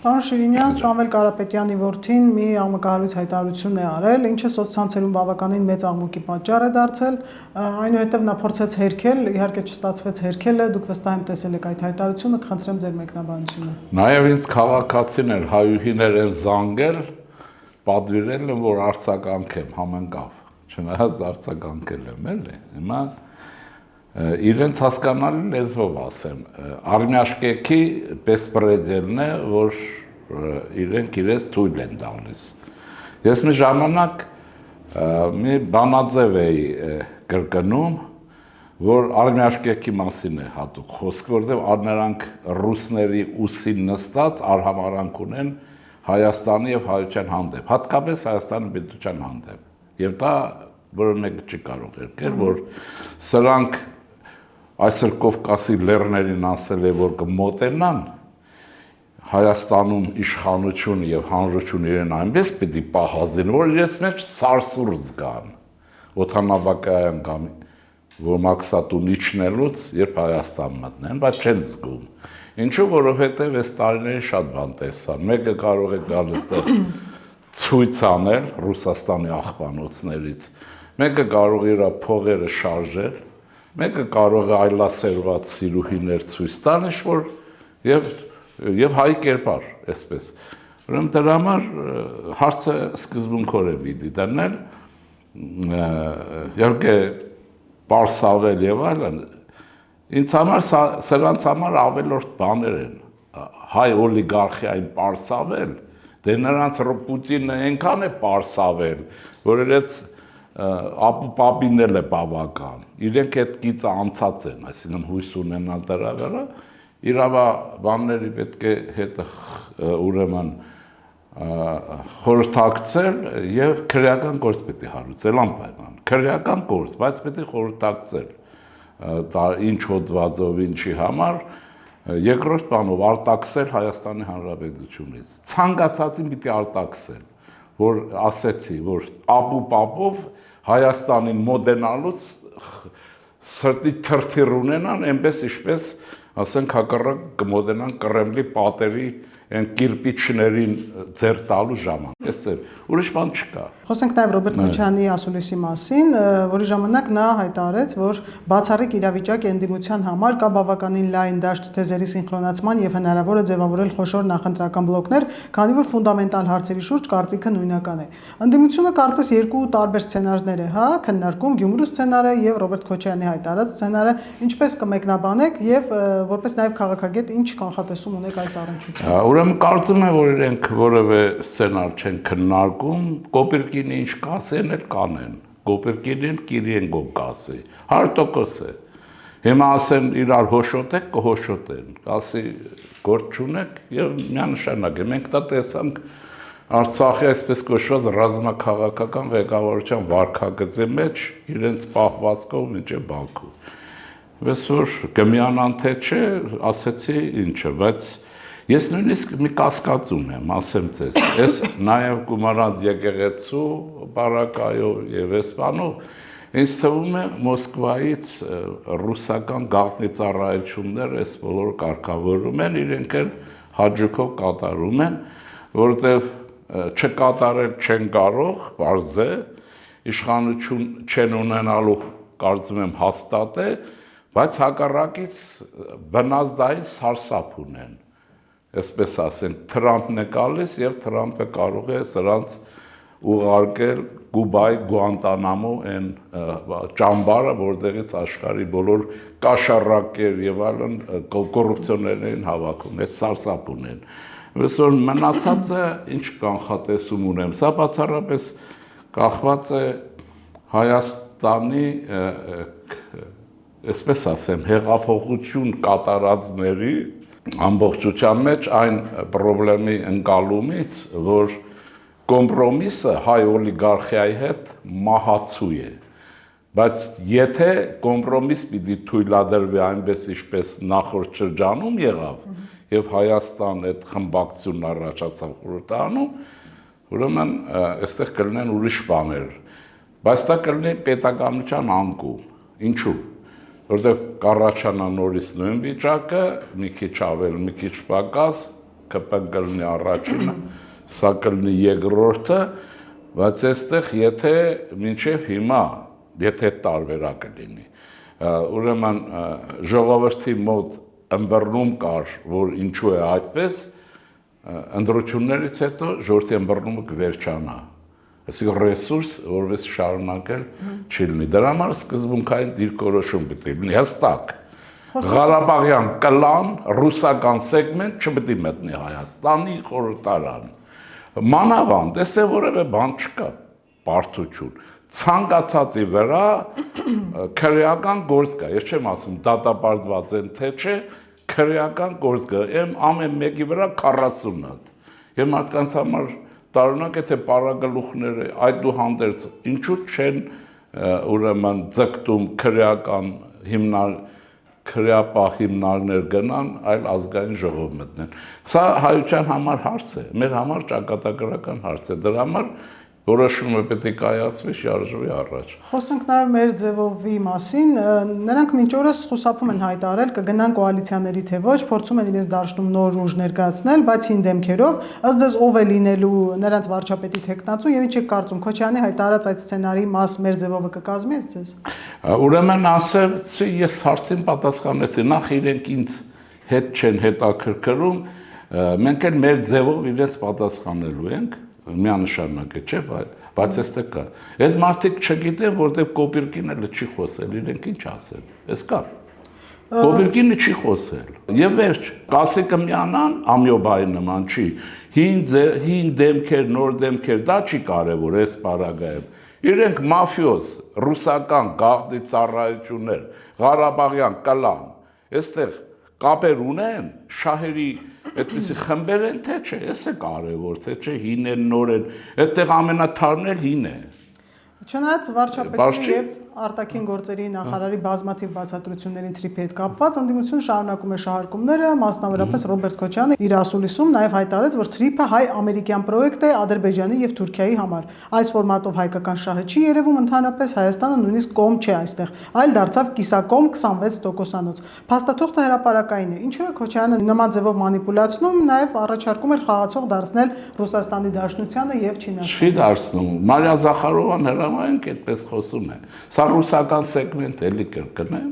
Պարոն Շիրինյան, Սամվել Կարապետյանի որդին մի աղմկահարույց հայտարարություն է արել, ինչը սոցցանցերում բավականին մեծ աղմուկի պատճառ է դարձել, այնուհետև նա փորձեց հերքել, իհարկե չստացվեց հերքելը, դուք վստահ եմ տեսել եք այդ հայտարարությունը, կխնդրեմ ձեր մեկնաբանությունը։ Նաև ինձ քաղաքացիներ, հայուհիներ են զանգել, պատվիրել են, որ արձագանքեմ համընկավ, չնայած արձագանքել եմ, էլի, հիմա իրենց հասկանալի լեզվով ասեմ, արմյաշկեքի բեսպրեդելն է, որ իրենք իրենց թույլ են տալիս։ Ես մի ժամանակ մի բանաձև էի կրկնում, որ արմյաշկեքի մասին է հատուկ խոսք, որտեղ նրանք ռուսների ուսին նստած արհամարանք ունեն Հայաստանի եւ հայության հանդեպ, հատկապես Հայաստանի պետության հանդեպ։ Եվ դա որը մեկը չի կարող երկել, որ սրանք այսօր Կովկասի լեռներին ասել է, որ կմոտենան Հայաստանում իշխանություն եւ հանրություն իրեն այնպես պիտի պահազին, որ իրենց մեջ սարսուռ զգան, օդանավակայան կամ ոմաքսատուն իջնելուց, երբ Հայաստան մտնեն, բայց չեն զգում։ Ինչու, որովհետեւ այս տարիներին շատ բան տեսան։ Մեկը կարող է գալ այստեղ ցույց անել Ռուսաստանի աղբանոցներից, մեկը կարող է իր փողերը շարժել, մեկը կարող է այլասերված սիրուհիներ ցույց տալ, ինչ-որ եւ հայ կերպար, այսպես։ Ուրեմն դրա համար հարցը սկզբունքորեն պիտի դնել, իհարկե պարսավել եւ այլն, ինձ համար սրանց համար ավելորդ բաներ են, հայ օլիգարխիային պարսավել, դե նրանց Պուտինը այնքան է պարսավել, որ իրենց ապուպապինել է բավական, իրենք այդ գիծը անցած են, այսինքն հույս ունենալ դրա վրա, իրավաբանների պետք է հետը ուրեմն խորհրդակցել եւ քրեական գործ պետք է հարուցել անպայման, քրեական գործ, բայց պետք է խորհրդակցել, ինչ հոդվածով, ինչի համար, երկրորդ բանով արտաքսել Հայաստանի Հանրապետությունից, ցանկացածին պիտի արտաքսել, որ ասեցի, որ ապուպապով Հայաստանին մոդենալուց սրտի թրթիռ ունենան, այնպես ինչպես, ասենք, հակառակ կմոդենան Կրեմլի պատերի այն կիրպիչներին ձեռ տալու ժամանակ, այսպես, ուրիշ բան չկա։ Խոսենք նաև Ռոբերտ Քոչարյանի ասուլիսի մասին, որի ժամանակ նա հայտարարեց, որ բացառիկ իրավիճակ ընդդիմության համար կա բավականին լայն դաշտ թեզերի սինխրոնացման եւ հնարավոր է ձևավորել խոշոր նախընտրական բլոկներ, քանի որ ֆունդամենտալ հարցերի շուրջ կարծիքը նույնական է։ Ընդդիմությունը կարծես երկու տարբեր սցենարներ է, հա, քննարկում Գյումրու սցենարը եւ Ռոբերտ Քոչարյանի հայտարարած սցենարը, ինչպես կմեկնաբանեք եւ որպես նաև քաղաքագետ ինչ կանխատեսում ունեք այս առնչությամբ։ Ուրեմն կարծում եմ, որ իրենք որևէ սցենար չեն քննարկում, կոպիրկինի ինչ կասեն, էլ կանեն, կոպիրկինին կիրին գոմ կասի, 100% է, հիմա ասեն իրար հոշոտեք, կհոշոտեն, ասի գործ չունեք և միանշանակ է, մենք դա տեսանք Արցախի այսպես կոչված ռազմաքաղաքական ղեկավարության վարքագծի մեջ իրենց պահվածքով մինչև Բաքու, պես որ կմիանան թե չէ, ասեցի ինչը, բայց ես նույնիսկ մի կասկած ունեմ, ասեմ ձեզ, ես նաև գումարած եկեղեցու բարակայով եւ այս բանով, ինձ թվում է Մոսկվայից ռուսական գաղտնի ծառայություններ այս բոլոր կարգավորում են, իրենք էլ հաջողով կատարում են, որովհետեւ չկատարել չեն կարող, պարզ է, իշխանություն չեն ունենալու, կարծում եմ հաստատ է, բայց հակառակից բնազդային սարսափ ունեն, այսպես ասենք, Թրամփն է գալիս եւ Թրամփը կարող է սրանց ուղարկել Կուբայի Գուանտանամո այն ճամբարը, որտեղից աշխարհի բոլոր կաշառակեր եւ այլն կոռուպցիոներներին հավաքում, այս սարսափ ունեն։ Այսօր մնացածը ինչ կանխատեսում ունեմ, սա բացառապես կախված է Հայաստանի, այսպես ասեմ, հեղափոխություն կատարածների ամբողջության մեջ այն պրոբլեմի ընկալումից, որ կոմպրոմիսը հայ օլիգարխիայի հետ մահացու է, բայց եթե կոմպրոմիս պիտի թույլատրվի այնպես ինչպես նախորդ շրջանում եղավ եւ Հայաստան այդ խմբակցությունն առաջացավ խորհրդանում, ուրեմն այստեղ կլինեն ուրիշ բաներ, բայց դա կլինի պետականության անկում, ինչու, որտեղ կառաջանա նորից նույն վիճակը, մի քիչ ավել, մի քիչ պակաս, ԿՊ կլինի առաջինը, սա կլինի երկրորդը, բայց այստեղ եթե մինչև հիմա, եթե տարբերակը լինի, ուրեմն ժողովրդի մոտ ըմբռնում կար, որ ինչու է այդպես, ընտրություններից հետո ժողովրդի ըմբռնումը կվերջանա, այսինքն ռեսուրս, որպես շարունակել չի լինի, դրա համար սկզբունքային դիրքորոշում պետք է լինի, հստակ, Ղարաբաղյան կլան, ռուսական սեգմենտ չպետք է մտնի Հայաստանի խորհրդարան, մանավանդ, այստեղ որևէ բան չկա, բարդություն, ցանկացածի վրա քրեական գործ կա, ես չեմ ասում դատապարտված են թե չէ, քրեական գործ կա, ամեն մեկի վրա 40 հատ, եւ մարդկանց համար տարօրինակ է թե պարագլուխները այդուհանդերձ ինչու չեն ուրեմն ձգտում քրեական քրեապահ հիմնարներ գնան, այլ ազգային ժողով մտնեն։ Սա հայության համար հարց է, մեր համար ճակատագրական հարց է, դրա համար որոշումը պետք է կայացվի, շարժվի առաջ։ Խոսենք նաև մեր ձևովի մասին, նրանք մինչ օրս խուսափում են հայտարարել կգնան կոալիցիաների թե ոչ, փորձում են իրենց դաշտում նոր ուժ ներկայացնել, բայց հին դեմքերով, ըստ ձեզ ով է լինելու նրանց վարչապետի թեկնածու եւ ինչ եք կարծում, Քոչարյանի հայտարարած այդ սցենարի մաս մեր ձևովը կկազմի ձեզ։ Ուրեմն ասեցի, ես հարցին պատասխանեցի, նախ իրենք ինձ հետ չեն հետաքրքրում, մենք էլ մեր ձևով իրենց պատասխանելու ենք միանշանակ է, չէ, բայց այստեղ կա։ Այդ մարդիկ չգիտեն, որտեղ Կոպիրկին էլ չի խոսել, իրենք ինչ ասել, այս կար։ Կոպիրկինը չի խոսել։ Եվ վերջ, Կասիկը միանան ամյոբայի նման չի։ Հին դեմքեր, նոր դեմքեր, դա չի կարևոր այս պարագայում։ Իրենք մաֆիոզ, ռուսական գաղտնի ծառայություններ, Ղարաբաղյան կլան, այստեղ կապեր ունեն, շահերի այդպիսի խմբեր են, թե չէ, ես է կարևոր, թե չէ, հին են, նոր են, այդտեղ ամենաթարն էլ հին է։ Չնայած վարչապետի եւ արտաքին գործերի նախարարի բազմաթիվ բացատրություններին թրիփի հետ կապված ընդդիմությունը շարունակում է շահարկումները, մասնավորապես Ռոբերտ Քոչարյանը իր ասուլիսում նաև հայտարարեց, որ թրիփը հայ-ամերիկյան պրոյեկտ է Ադրբեջանի եւ Թուրքիայի համար։ Այս ֆորմատով հայկական շահը չի երևում, ընդհանրապես Հայաստանը նույնիսկ կողմ չէ այստեղ, այլ դարձավ կիսակողմ 26%-անոց։ Փաստաթուղթը հրապարակային է։ Ինչու է Քոչարյանը նման ձևով մանիպուլացնում, նաև առաջարկում էր խաղացող դարձնել Ռուսաստանի Դաշնությանը եւ Չինաստանը։ Չի դարձնում։ Մարիա Զախարովան հրամայենք այդպես խոսում է։ Սա ռուսական սեգմենտ էլի կրկնեմ,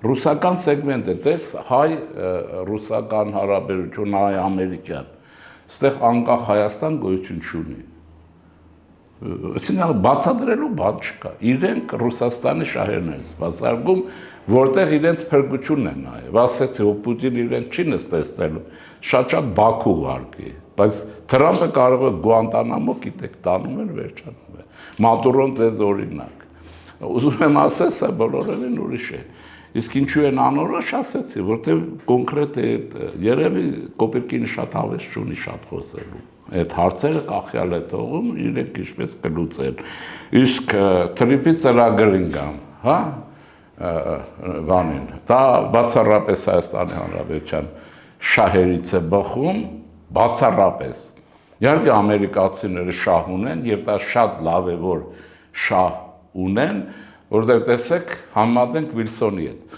ռուսական սեգմենտ է, տես հայ-ռուսական հարաբերություն, հայ-ամերիկյան, ստեղ անկախ Հայաստան գոյություն չունի, այսինքն բացատրելու բան չկա, իրենք Ռուսաստանի շահերն են սպասարկում, որտեղ իրենց փրկությունն է նաև, ասեցի, որ Պուտին իրենց չի նստեցնելու, շատ Բաքու ուղարկի, բայց Թրամփը կարող է Գուանտանամո, գիտեք, տանում են, վերջանում է, Մադուրոն ձեզ օրինակ։ Ուզում եմ ասել, սա բոլորովին ուրիշ է։ Իսկ ինչու են անորոշ ասեցի, որտեղ կոնկրետ է, երևի Կոպիրկինը շատ հավես չունի շատ խոսելու։ Այդ հարցերը կախյալ է թողում, իրենք ինչպես կլուծեն։ Իսկ թրիփի ծրագրին գամ, հա, բանին, դա բացառապես Հայաստանի Հանրապետության շահերից է բխում, բացառապես։ Իհարկե ամերիկացիները շահ ունեն, եւ դա շատ լավ է, որ շահ ունեն, որտեղ տեսեք համատենք Վիլսոնի հետ։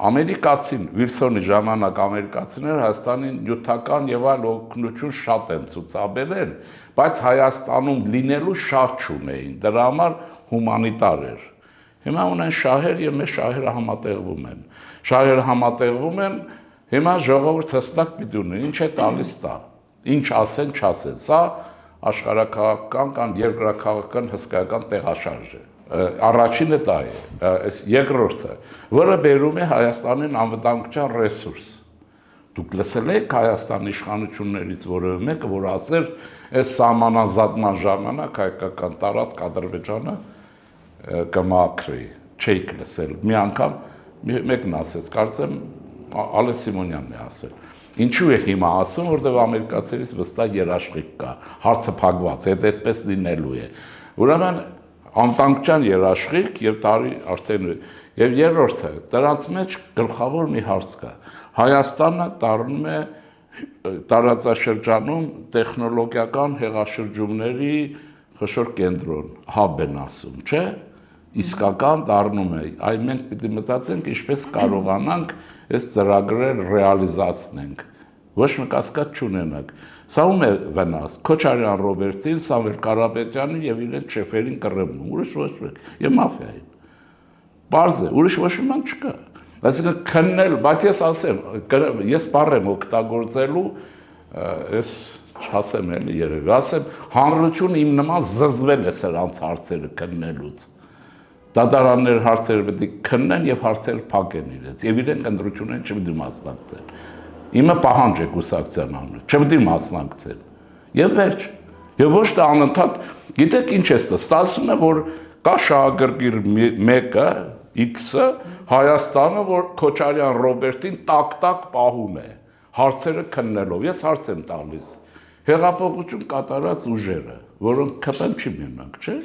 Ամերիկացին, Վիլսոնի ժամանակ ամերիկացիները Հայաստանին նյութական եւ այլ օգնություն շատ են ցուցաբերել, բայց Հայաստանում լինելու շահ չունեին, դրա համար հումանիտար էր։ Հիմա ունեն շահեր եւ մեր շահերը համատեղվում են։ Շահերը համատեղվում են, հիմա ժողովուրդ հստակ պիտի ունի, ինչ է տալիս տա, ինչ ասեն, չասեն։ Սա աշխարհակաղակական կամ երկրաքաղաքական հսկայական տեղաշարժ է։ Առաջինը դա է, այս երկրորդը, որը բերում է Հայաստանին անվտանգության ռեսուրս։ Դուք լսել եք Հայաստանի իշխանություններից որևէ մեկը, որ ասեր, այս սահմանազատման ժամանակ հայկական տարածք Ադրբեջանը կմաքրի, չէիք լսել։ Մի անգամ մեկն ասեց, կարծեմ Ալեն Սիմոնյանն է ասել։ Ինչու է հիմա ասում, որտեղ ամերիկացիներից վստահ երաշխիք կա, հարցը փակված է, այդպես լինելու է։ Ուրեմն անվտանգության երաշխիք եւ տարի արդեն եւ երրորդը դրանց մեջ գլխավոր մի հարց կա Հայաստանը դառնում է տարածաշրջանում տեխնոլոգիական հեղաշրջումների խոշոր կենտրոն հաբ են ասում չէ իսկական դառնում է այ մենք պիտի մտածենք ինչպես կարողանանք այս ծրագրերը ռեալիզացնենք Ոչ մի կասկած չունենաք։ Սա ում է վնաս։ Քոչարյան Ռոբերտին, Սամվել Կարապետյանին եւ իրենց շեֆերին Կռմում, ուրիշ ոչ մեկ, եւ մաֆիային։ Պարզ է, ուրիշ ոչ մի բան չկա։ Այսինքն քննել, բայց ես ասեմ, ես բառ եմ օգտագործելու, ես չասեմ էլի երևի, ասեմ, հանրությունը իմ նման զզվել է սրանց հարցերը քննելուց։ Դատարաններ հարցերը պետք է քննեն եւ հարցերը փակեն իրենց, եւ իրենք ընտրություններին չպետք է մասնակցեն։ Իմը պահանջ է կուսակցության անունը, չպետք է մասնակցեն։ Եվ վերջ։ Եվ ոչ թե անընդհատ, գիտեք ինչ է ստացվում է, որ կա շահագրգիռ մեկը, X-ը, Հայաստանը, որ Քոչարյան Ռոբերտին տակ-տակ պահում է, հարցերը քննելով։ Ես հարց եմ տալիս։ Հեղափոխություն կատարած ուժերը, որոնք քպեն չի մենակ, չէ՞։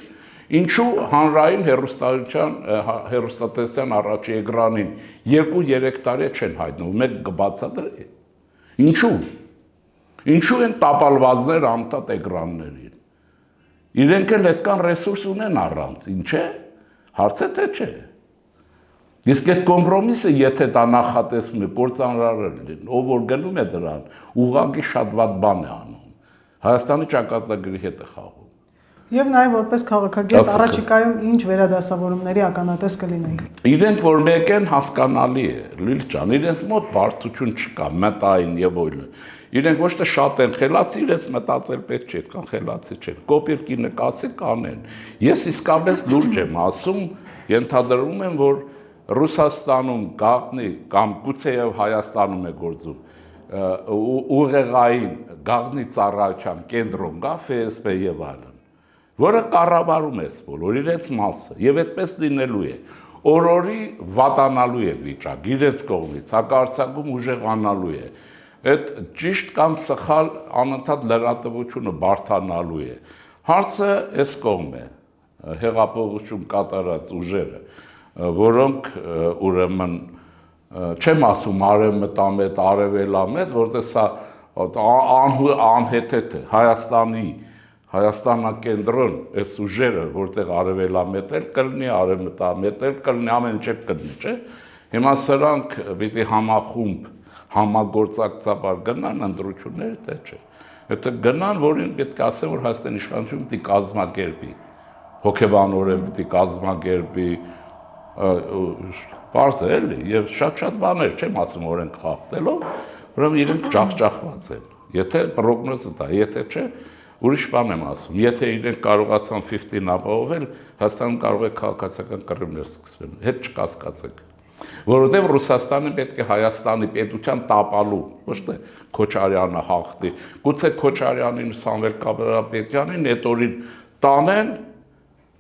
Ինչու հանրային հեռուստատեսության առաջի էկրանին 2-3 տարի չեն հայտնվում, մեկ կբացատրի։ Ինչու։ Ինչու են տապալվածներ անընդհատ էկրաններին։ Իրենք էլ այդքան ռեսուրս ունեն առանց, ինչ է։ Հարց է թե չէ։ Իսկ այդ կոմպրոմիսը, եթե դա նախատեսվում է, կործանարարել, ով որ գնում է դրան, ուղղակի շատ վատ բան է անում։ Հայաստանի ճակատագրի հետ է խաղում։ Եվ նաև որպես քաղաքագետ առաջիկայում ինչ վերադասավորումների ականատես կլինենք։ Իրենք որ մեկ են հասկանալի է, Լիլ ջան, իրենց մոտ բարդություն չկա, մտային եւ այլն։ Իրենք ոչ թե շատ են խելացի, իրենց մտածել պետք չէ, այդքան խելացի չեն։ Կոպիրկի նկասի կանեն։ Ես իսկապես լուրջ եմ ասում, ենթադրում եմ, որ Ռուսաստանում գաղտնի կամ գուցեև Հայաստանում է գործում ուղեղային գաղտնի ծառայության կենտրոն կա, FSB եւ այլն, որը կառավարում է բոլոր իրենց մասը եւ այդպես լինելու է։ Օրորի վատանալու է վիճակ իրենց կողմից, հակարծակում ուժեղանալու է։ Այդ ճիշտ կամ սխալ անընդհատ լրատվությունը բարթանալու է։ Հարցը այս կողմ է, հեղափոխություն կատարած ուժերը, որոնք ուրեմն չեմ ասում արևմտամետ, արևելամետ, որտեղ սա անհեթեթ է Հայաստանակենտրոն, այս ուժերը, որտեղ արևելամետ էլ կլինի, արևմտամետ էլ կլինի, ամեն ինչ կլինի, չէ։ Հիմա սրանք պիտի համախումբ, համագործակցաբար գնան ընտրությունները, թե չէ։ Եթե գնան, որին պետք է ասեմ, որ Հայաստանի իշխանությունը պիտի կազմակերպի, հոգեբանորեն պիտի կազմակերպի, պարզ է էլի, եւ շատ բաներ, չեմ ասում օրենք խախտելով, ուրեմն իրենք ջախջախված են։ Եթե պրոգնոզը դա, եթե չէ, ուրիշ բան եմ ասում։ Եթե իրենք կարողացան 15 ապահովել, Հայաստանում կարող է քաղաքացիական կռիվներ սկսվեն, հետ չկասկածեք։ Որովհետև Ռուսաստանը պետք է Հայաստանի պետության տապալու, ոչ թե Քոչարյանը հաղթի։ Գուցե Քոչարյանին, Սամվել Կարապետյանին այդ օրին տանեն,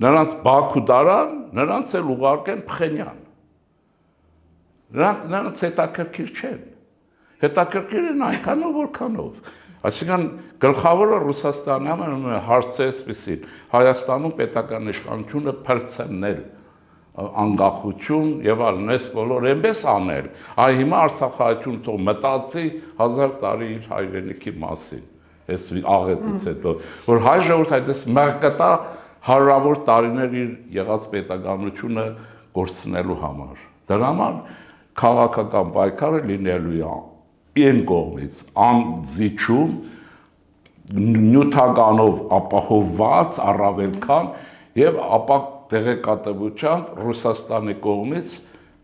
նրանց Բաքու դարան, նրանց էլ ուղարկեն Փխենյան։ Նրանց հետաքրքիր չեն։ Հետաքրքիր են այնքանով, որքանով։ Այսինքն գլխավորը Ռուսաստանի համար հարցը էսպիսին, Հայաստանում պետական իշխանությունը փրկցնել անկախություն եւ այլն, այս բոլոր այնպես անել, այ հիմա Արցախահայություն թող մտածի 1000 տարի իր հայրենիքի մասին, այս աղետից հետո, որ հայ ժողովուրդը այդպես մեղկտա հարյուրավոր տարիներ իր եղած պետականությունը կորցնելու համար։ Դրա համար քաղաքական պայքարը լինելու է այն կողմից անձիչում, նյութականով ապահովված առավել քան եւ ապա տեղեկատվությամբ Ռուսաստանի կողմից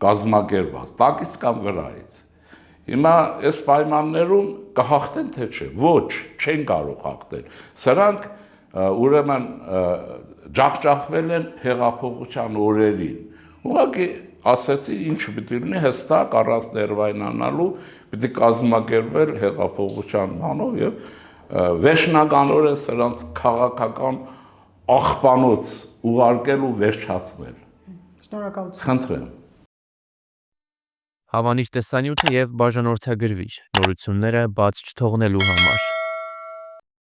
կազմակերպված, տակից կամ վրայից։ Հիմա այս պայմաններում կհաղթեն թե չէ։ Ոչ, չեն կարող հաղթել։ Սրանք ուրեմն ջախջախվել են հեղափոխության օրերին։ Ուղղակի ասեցի ինչ պիտի լինի հստակ առանց ներվայնանալու, պիտի կազմակերպել հեղափոխության բանով եւ վերջնականորեն սրանց քաղաքական աղբանոց ուղարկել ու վերջացնել։ Շնորհակալություն։ Խնդրեմ։ Հավանիչ տեսանյութը եւ բաժանորդագրվիչ նորությունները բաց չթողնելու համար։